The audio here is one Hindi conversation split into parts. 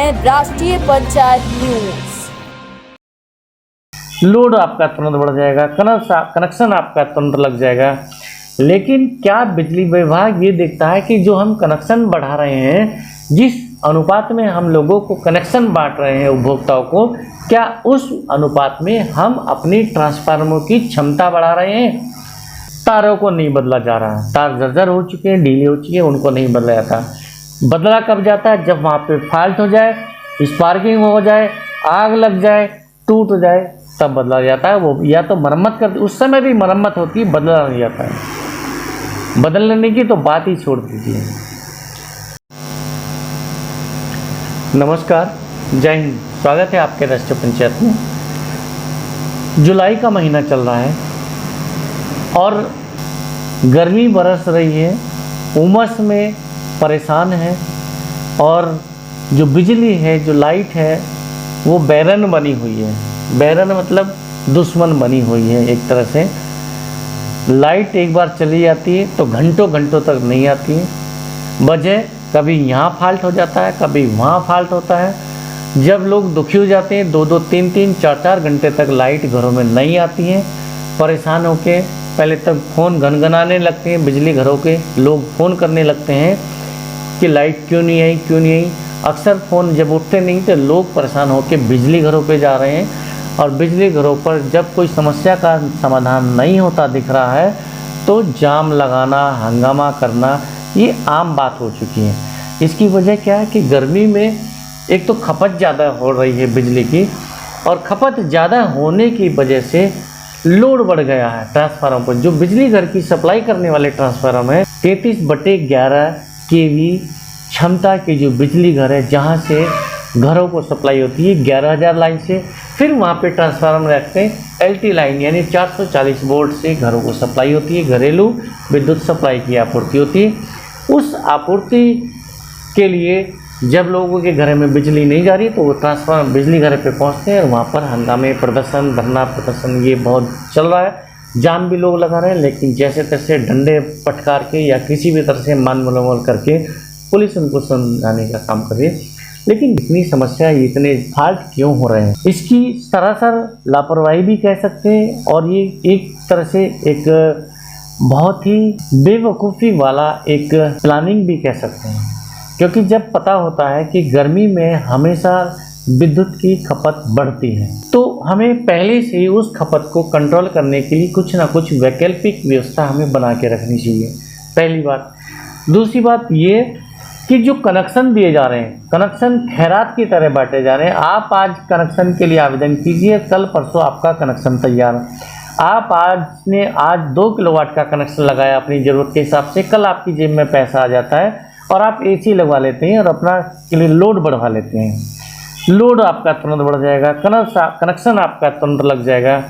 हैं राष्ट्रीय पंचायत न्यूज। लोड आपका तुरंत बढ़ जाएगा, कनेक्शन आपका तुरंत लग जाएगा। लेकिन क्या बिजली विभाग ये देखता है कि जो हम कनेक्शन बढ़ा रहे हैं, जिस अनुपात में हम लोगों को कनेक्शन बांट रहे हैं उपभोक्ताओं को, क्या उस अनुपात में हम अपनी ट्रांसफार्मर की क्षमता बढ़ा रहे हैं? तारों को नहीं बदला जा रहा है, तार जर्जर हो चुके हैं, ढीले हो चुके हैं, उनको नहीं बदला जाता। बदला कब जाता है? जब वहाँ पे फॉल्ट हो जाए, स्पार्किंग हो जाए, आग लग जाए, टूट जाए, तब बदला जाता है। वो या तो मरम्मत करते, उस समय भी मरम्मत होती है, बदला नहीं जाता है। बदलने की तो बात ही छोड़ दीजिए। नमस्कार, जय हिंद, स्वागत है आपके राष्ट्रीय पंचायत में। जुलाई का महीना चल रहा है और गर्मी बरस रही है, उमस में परेशान है और जो बिजली है, जो लाइट है, वो बैरन बनी हुई है। बैरन मतलब दुश्मन बनी हुई है एक तरह से। लाइट एक बार चली जाती है तो घंटों घंटों तक नहीं आती है। वजह कभी यहाँ फॉल्ट हो जाता है, कभी वहाँ फॉल्ट होता है। जब लोग दुखी हो जाते हैं, 2-2, 3-3, 4-4 घंटे तक लाइट घरों में नहीं आती है, परेशान होके पहले तक फ़ोन गनगनाने लगते हैं। बिजली घरों के लोग फ़ोन करने लगते हैं कि लाइट क्यों नहीं आई, क्यों नहीं आई। अक्सर फ़ोन जब उठते नहीं तो लोग परेशान होकर बिजली घरों पे जा रहे हैं और बिजली घरों पर जब कोई समस्या का समाधान नहीं होता दिख रहा है तो जाम लगाना, हंगामा करना, ये आम बात हो चुकी है। इसकी वजह क्या है कि गर्मी में एक तो खपत ज़्यादा हो रही है बिजली की, और खपत ज़्यादा होने की वजह से लोड बढ़ गया है ट्रांसफार्मर पर। जो बिजली घर की सप्लाई करने वाले ट्रांसफार्मर है, 33/11 kV क्षमता की जो बिजली घर है, जहाँ से घरों को सप्लाई होती है 11,000 लाइन से। फिर वहाँ पे ट्रांसफार्मर रखते हैं LT लाइन, यानी 440 वोल्ट से घरों को सप्लाई होती है, घरेलू विद्युत सप्लाई की आपूर्ति होती है। उस आपूर्ति के लिए जब लोगों के घर में बिजली नहीं जा रही तो वो ट्रांसफार्मर बिजली घर पे पहुंचते हैं और वहाँ पर हंगामे, प्रदर्शन, धरना प्रदर्शन ये बहुत चल रहा है। जान भी लोग लगा रहे हैं, लेकिन जैसे तैसे डंडे पटकार के या किसी भी तरह से मान मनोबल करके पुलिस उनको समझाने का काम कर रही है। लेकिन इतनी समस्या, इतने फॉल्ट क्यों हो रहे हैं? इसकी सरासर लापरवाही भी कह सकते हैं और ये एक तरह से एक बहुत ही बेवकूफ़ी वाला एक प्लानिंग भी कह सकते हैं। क्योंकि जब पता होता है कि गर्मी में हमेशा विद्युत की खपत बढ़ती है, तो हमें पहले से ही उस खपत को कंट्रोल करने के लिए कुछ ना कुछ वैकल्पिक व्यवस्था हमें बना के रखनी चाहिए, पहली बात। दूसरी बात ये कि जो कनेक्शन दिए जा रहे हैं, कनेक्शन खैरात की तरह बांटे जा रहे हैं। आप आज कनेक्शन के लिए आवेदन कीजिए, कल परसों आपका कनेक्शन तैयार है। आप आज 2 किलोवाट का कनेक्शन लगाया अपनी ज़रूरत के हिसाब से, कल आपकी जेब में पैसा आ जाता है और आप AC लगवा लेते हैं और अपना के लिए लोड बढ़वा लेते हैं। लोड आपका तुरंत बढ़ जाएगा, कनेक्शन आपका तुरंत लग जाएगा।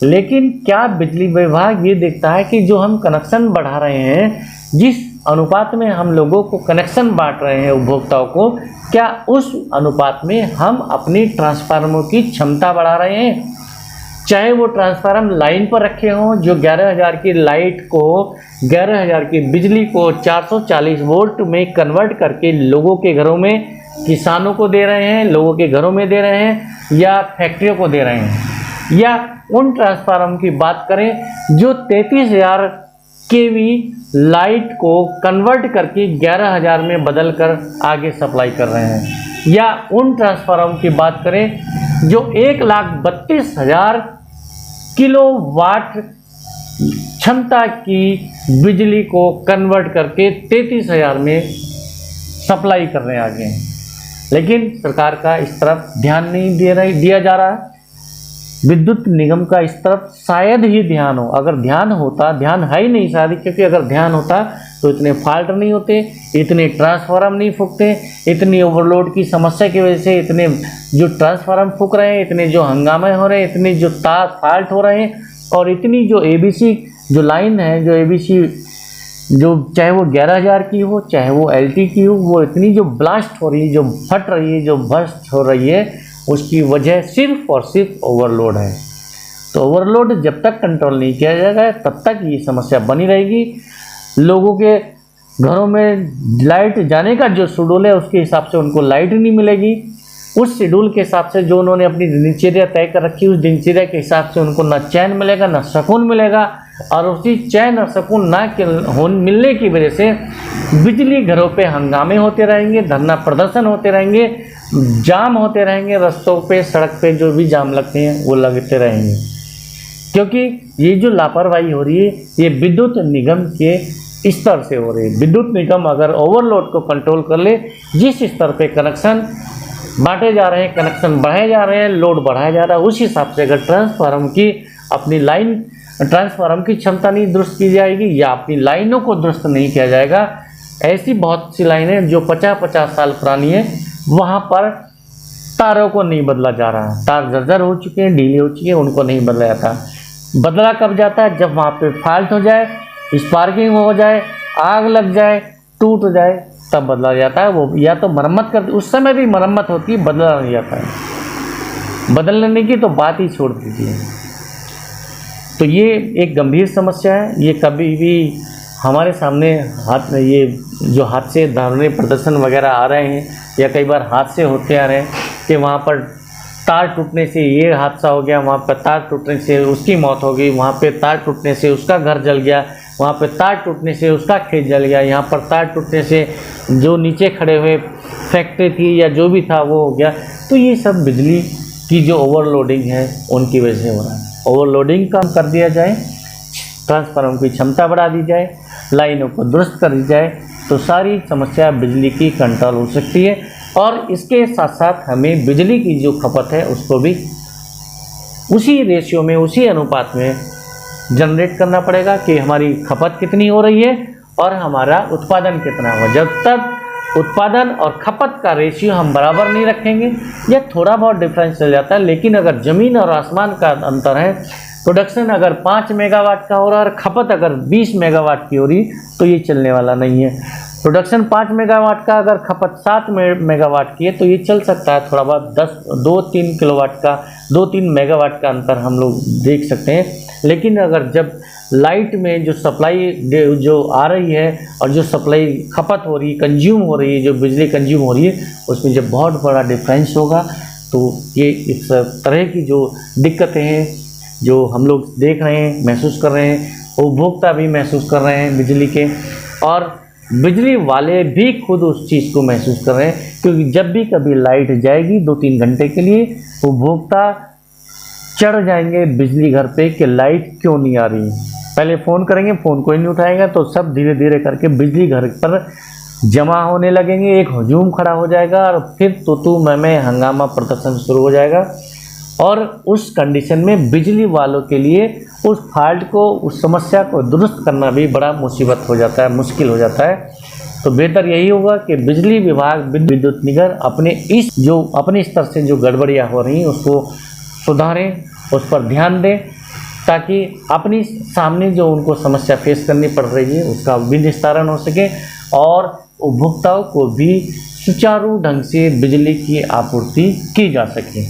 लेकिन क्या बिजली विभाग ये देखता है कि जो हम कनेक्शन बढ़ा रहे हैं, जिस अनुपात में हम लोगों को कनेक्शन बांट रहे हैं उपभोक्ताओं को, क्या उस अनुपात में हम अपनी ट्रांसफार्मर की क्षमता बढ़ा रहे हैं? चाहे वो ट्रांसफार्मर लाइन पर रखे हों, जो 11,000 की लाइट को, 11,000 की बिजली को 440 वोल्ट में कन्वर्ट करके लोगों के घरों में, किसानों को दे रहे हैं, लोगों के घरों में दे रहे हैं या फैक्ट्रियों को दे रहे हैं। या उन ट्रांसफार्मर की बात करें जो 33,000 kV लाइट को कन्वर्ट करके 11,000 में बदल कर आगे सप्लाई कर रहे हैं। या उन ट्रांसफार्मर की बात करें जो 1,32,000 किलोवाट क्षमता की बिजली को कन्वर्ट करके 33,000 में सप्लाई कर रहे हैं आगे। लेकिन सरकार का इस तरफ ध्यान नहीं दिया जा रहा है। विद्युत निगम का इस तरफ शायद ही ध्यान हो। अगर ध्यान होता, ध्यान है ही नहीं शायद, क्योंकि अगर ध्यान होता तो इतने फॉल्ट नहीं होते, इतने ट्रांसफार्मर नहीं फूकते, इतनी ओवरलोड की समस्या की वजह से इतने जो ट्रांसफार्मर फूक रहे हैं, इतने जो हंगामे हो रहे हैं, इतने जो तार फॉल्ट हो रहे हैं, और इतनी जो ABC जो लाइन है, जो ABC जो चाहे वो 11,000 की हो, चाहे वो LT की हो, वो इतनी जो ब्लास्ट हो रही है, जो फट रही है, जो बर्स्ट हो रही है, उसकी वजह सिर्फ और सिर्फ ओवरलोड है। तो ओवरलोड जब तक कंट्रोल नहीं किया जाएगा तब तक ये समस्या बनी रहेगी। लोगों के घरों में लाइट जाने का जो शेड्यूल है उसके हिसाब से उनको लाइट नहीं मिलेगी। उस शेड्यूल के हिसाब से जो उन्होंने अपनी दिनचर्या तय कर रखी, उस दिनचर्या के हिसाब से उनको ना चैन मिलेगा ना सुकून मिलेगा। और उसी चैन और सुकून मिलने की वजह से बिजली घरों पे हंगामे होते रहेंगे, धरना प्रदर्शन होते रहेंगे, जाम होते रहेंगे, रास्तों पे सड़क पे जो भी जाम लगते हैं वो लगते रहेंगे। क्योंकि ये जो लापरवाही हो रही है ये विद्युत निगम के स्तर से हो रही है। विद्युत निगम अगर ओवरलोड को कंट्रोल कर ले, जिस स्तर पे कनेक्शन बांटे जा रहे हैं, कनेक्शन बढ़ाए जा रहे हैं, लोड बढ़ाया जा रहा है, उस हिसाब से अगर ट्रांसफार्मर की अपनी लाइन ट्रांसफार्मर की क्षमता नहीं दुरुस्त की जाएगी या अपनी लाइनों को दुरुस्त नहीं किया जाएगा, ऐसी बहुत सी लाइनें जो 50-50 साल पुरानी है वहाँ पर तारों को नहीं बदला जा रहा है। तार जर्जर हो चुके हैं, ढीले हो चुके हैं, उनको नहीं बदला जाता। बदला कब जाता है? जब वहाँ पे फॉल्ट हो जाए, स्पार्किंग हो जाए, आग लग जाए, टूट जाए, तब बदला जाता है। वो या तो मरम्मत कर, उस समय भी मरम्मत होती है, बदला नहीं जाता है। बदलने की तो बात ही छोड़ दीजिए। तो ये एक गंभीर समस्या है। ये कभी भी हमारे सामने ये जो हादसे, धरने प्रदर्शन वगैरह आ रहे हैं या कई बार हादसे होते आ रहे हैं कि वहाँ पर तार टूटने से ये हादसा हो गया, वहाँ पर तार टूटने से उसकी मौत हो गई, वहाँ पे तार टूटने से उसका घर जल गया, वहाँ पे तार टूटने से उसका खेत जल गया, यहाँ पर तार टूटने से जो नीचे खड़े हुए फैक्ट्री थी या जो भी था वो हो गया। तो ये सब बिजली की जो ओवरलोडिंग है उनकी वजह से हो रहा है। ओवरलोडिंग कम कर दिया जाए, ट्रांसफार्मर की क्षमता बढ़ा दी जाए, लाइनों को दुरुस्त कर दी जाए, तो सारी समस्या बिजली की कंट्रोल हो सकती है। और इसके साथ साथ हमें बिजली की जो खपत है उसको भी उसी रेशियो में, उसी अनुपात में जनरेट करना पड़ेगा कि हमारी खपत कितनी हो रही है और हमारा उत्पादन कितना हुआ। जब तक उत्पादन और खपत का रेशियो हम बराबर नहीं रखेंगे, या थोड़ा बहुत डिफरेंस चल जाता है, लेकिन अगर ज़मीन और आसमान का अंतर है, प्रोडक्शन अगर 5 मेगावाट का हो रहा है और खपत अगर 20 मेगावाट की हो रही, तो ये चलने वाला नहीं है। प्रोडक्शन 5 मेगावाट का, अगर खपत 7 मेगावाट की है तो ये चल सकता है। थोड़ा बहुत 2-3 किलोवाट का, 2-3 मेगावाट का अंतर हम लोग देख सकते हैं। लेकिन अगर जब लाइट में जो सप्लाई जो आ रही है और जो सप्लाई खपत हो रही है, कंज्यूम हो रही है, जो बिजली कंज्यूम हो रही है, उसमें जब बहुत बड़ा डिफरेंस होगा तो ये इस तरह की जो दिक्कतें हैं जो हम लोग देख रहे हैं, महसूस कर रहे हैं, उपभोक्ता भी महसूस कर रहे हैं बिजली के, और बिजली वाले भी खुद उस चीज़ को महसूस कर रहे हैं। क्योंकि जब भी कभी लाइट जाएगी 2-3 घंटे के लिए, उपभोक्ता चढ़ जाएंगे बिजली घर पे कि लाइट क्यों नहीं आ रही। पहले फ़ोन करेंगे, फ़ोन कोई नहीं उठाएगा, तो सब धीरे धीरे करके बिजली घर पर जमा होने लगेंगे, एक हजूम खड़ा हो जाएगा और फिर तू मैं हंगामा प्रदर्शन शुरू हो जाएगा। और उस कंडीशन में बिजली वालों के लिए उस फॉल्ट को, उस समस्या को दुरुस्त करना भी बड़ा मुसीबत हो जाता है, मुश्किल हो जाता है। तो बेहतर यही होगा कि बिजली विभाग, विद्युत निगम अपने स्तर से जो गड़बड़ियाँ हो रही हैं उसको सुधारें, उस पर ध्यान दें, ताकि अपनी सामने जो उनको समस्या फेस करनी पड़ रही है उसका भी निस्तारण हो सके और उपभोक्ताओं को भी सुचारू ढंग से बिजली की आपूर्ति की जा सके।